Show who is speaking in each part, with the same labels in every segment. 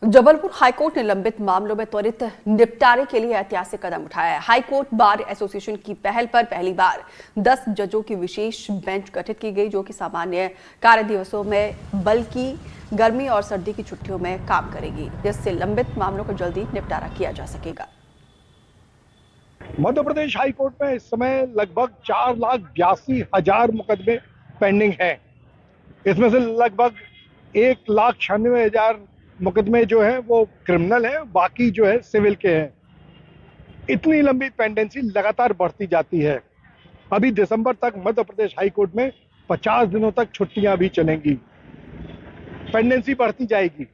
Speaker 1: Jabalpur high court ने लंबित मामलों में त्वरित निपटारे के लिए ऐतिहासिक कदम उठाया है। हाईकोर्ट बार एसोसिएशन की पहल पर पहली बार 10 जजों की विशेष बेंच गठित की गई, जो कि सामान्य कार्य दिवसों में बल्कि गर्मी और सर्दी की छुट्टियों में काम करेगी, जिससे लंबित मामलों का जल्दी निपटारा किया जा सकेगा।
Speaker 2: मध्य प्रदेश हाईकोर्ट में इस समय लगभग 4,82,000 मुकदमे पेंडिंग हैं। इसमें से लगभग 1,96,000 मुकदमे जो है वो क्रिमिनल है, बाकी जो है सिविल के हैं। इतनी लंबी पेंडेंसी लगातार बढ़ती जाती है। अभी दिसंबर तक मध्य प्रदेश हाईकोर्ट में 50 दिनों तक छुट्टियां भी चलेंगी, पेंडेंसी बढ़ती जाएगी।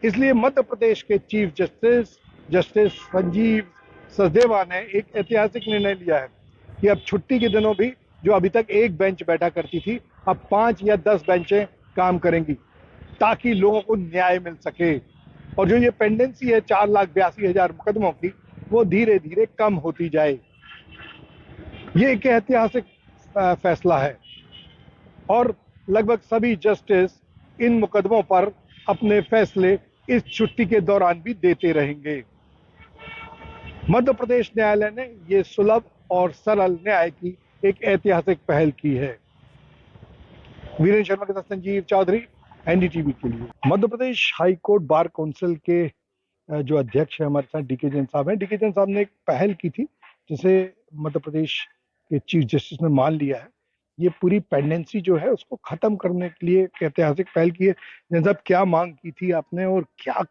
Speaker 2: इसलिए मध्य प्रदेश के चीफ जस्टिस संजीव सचदेवा ने एक ऐतिहासिक निर्णय लिया है कि अब छुट्टी के दिनों भी जो अभी तक एक बेंच बैठा करती थी, अब 5 या 10 बेंचें काम करेंगी, ताकि लोगों को न्याय मिल सके। और जो ये पेंडेंसी है 4,82,000 मुकदमों की, वो धीरे धीरे कम होती जाए। ये एक ऐतिहासिक फैसला है और लगभग सभी जस्टिस इन मुकदमों पर अपने फैसले इस छुट्टी के दौरान भी देते रहेंगे। मध्य प्रदेश न्यायालय ने ये सुलभ और सरल न्याय की एक ऐतिहासिक पहल की है। वीरेंद्र शर्मा के साथ संजीव चौधरी, एनडीटीवी के लिए। Madhya Pradesh high court bar council के जो अध्यक्ष है हमारे साथ डीके जैन साहब हैं। डीके जैन साहब ने एक पहल की थी जिसे मध्य प्रदेश के चीफ जस्टिस ने मान लिया है। ये पूरी पेंडेंसी जो है उसको खत्म करने के लिए एक ऐतिहासिक पहल की है। जैन साहब, क्या मांग की थी आपने और क्या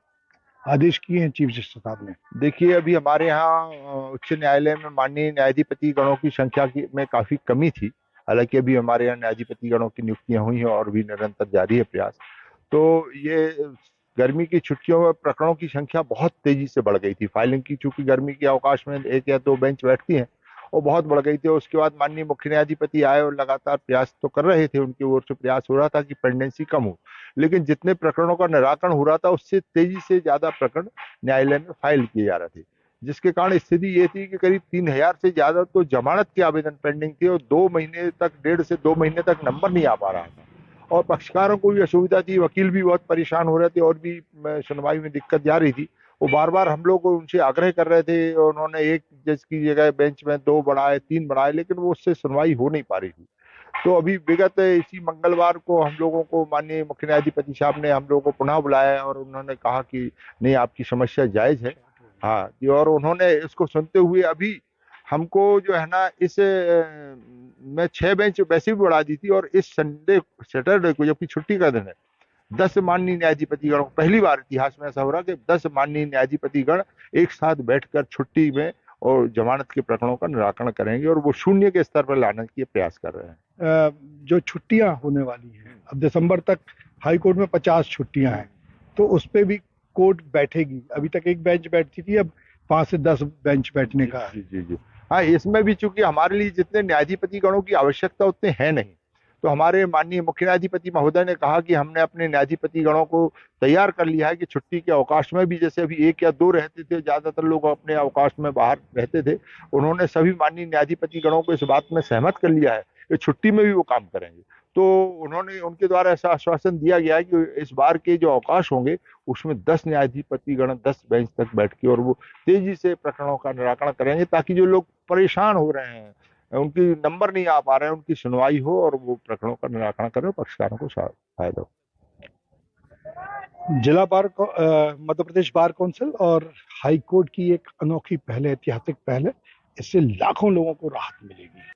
Speaker 2: आदेश किए हैं चीफ जस्टिस साहब ने?
Speaker 3: देखिए, अभी हमारे यहाँ उच्च न्यायालय में माननीय न्यायाधिपति गणों की संख्या में काफी कमी थी। हालांकि अभी हमारे यहाँ न्यायाधिपति गणों की नियुक्तियां हुई हैं और भी निरंतर जारी है प्रयास। तो ये गर्मी की छुट्टियों में प्रकरणों की संख्या बहुत तेजी से बढ़ गई थी। फाइलिंग की, चूंकि गर्मी के अवकाश में 1 या 2 बेंच बैठती हैं, वो बहुत बढ़ गई थी। उसके बाद माननीय मुख्य न्यायाधिपति आए और लगातार प्रयास तो कर रहे थे, उनकी ओर से प्रयास हो रहा था कि पेंडेंसी कम हो, लेकिन जितने प्रकरणों का निराकरण हो रहा था उससे तेजी से ज्यादा प्रकरण न्यायालय में फाइल किए जा रहे थे, जिसके कारण स्थिति ये थी कि करीब 3,000 से ज्यादा तो जमानत के आवेदन पेंडिंग थे और 2 महीने तक, 1.5 से 2 महीने तक नंबर नहीं आ पा रहा था और पक्षकारों को भी असुविधा थी। वकील भी बहुत परेशान हो रहे थे और भी सुनवाई में दिक्कत जा रही थी। वो बार बार हम लोग उनसे आग्रह कर रहे थे। उन्होंने एक जज की जगह बेंच में 2 बढ़ाए, 3 बढ़ाए, लेकिन वो उससे सुनवाई हो नहीं पा रही थी। तो अभी विगत इसी मंगलवार को हम लोगों को माननीय मुख्य न्यायाधिपति साहब ने हम लोगों को पुनः बुलाया और उन्होंने कहा कि नहीं, आपकी समस्या जायज है। हाँ, और उन्होंने इसको सुनते हुए अभी हमको जो है ना, इस में 6 बेंच वैसे भी बढ़ा दी थी और इस संडे सैटरडे को, जबकि छुट्टी का दिन है, 10 माननीय न्यायाधिपति गण, पहली बार इतिहास में ऐसा हो रहा कि 10 माननीय न्यायाधिपति गण एक साथ बैठकर छुट्टी में और जमानत के प्रकरणों का निराकरण करेंगे और वो शून्य के स्तर पर लाने के प्रयास कर रहे हैं।
Speaker 2: जो छुट्टियां होने वाली हैं, अब दिसंबर तक हाईकोर्ट में 50 छुट्टियां हैं, तो उस पर भी कोर्ट बैठेगी। अभी तक एक बेंच बैठती थी, अब 5 से 10 बेंच बैठने का है।
Speaker 3: जी। हाँ, इसमें भी चूंकि हमारे लिए जितने न्यायाधिपति गणों की आवश्यकता उतने है नहीं, तो हमारे माननीय मुख्य न्यायाधिपति महोदय ने कहा कि हमने अपने न्यायाधिपति गणों को तैयार कर लिया है कि छुट्टी के अवकाश में भी, जैसे अभी 1 या 2 रहते थे, ज्यादातर लोग अपने अवकाश में बाहर रहते थे, उन्होंने सभी माननीय न्यायाधिपति गणों को इस बात में सहमत कर लिया है कि छुट्टी में भी वो काम करेंगे। तो उन्होंने, उनके द्वारा ऐसा आश्वासन दिया गया है कि इस बार के जो अवकाश होंगे उसमें 10 न्यायाधिपति गण 10 बेंच तक बैठ के और वो तेजी से प्रकरणों का निराकरण करेंगे, ताकि जो लोग परेशान हो रहे हैं, उनकी नंबर नहीं आ पा रहे हैं, उनकी सुनवाई हो और वो प्रकरणों का निराकरण करें, पक्षकारों को फायदा हो।
Speaker 2: जिला बार मध्य प्रदेश बार काउंसिल और हाईकोर्ट की एक अनोखी पहल है, ऐतिहासिक पहल है। इससे लाखों लोगों को राहत मिलेगी।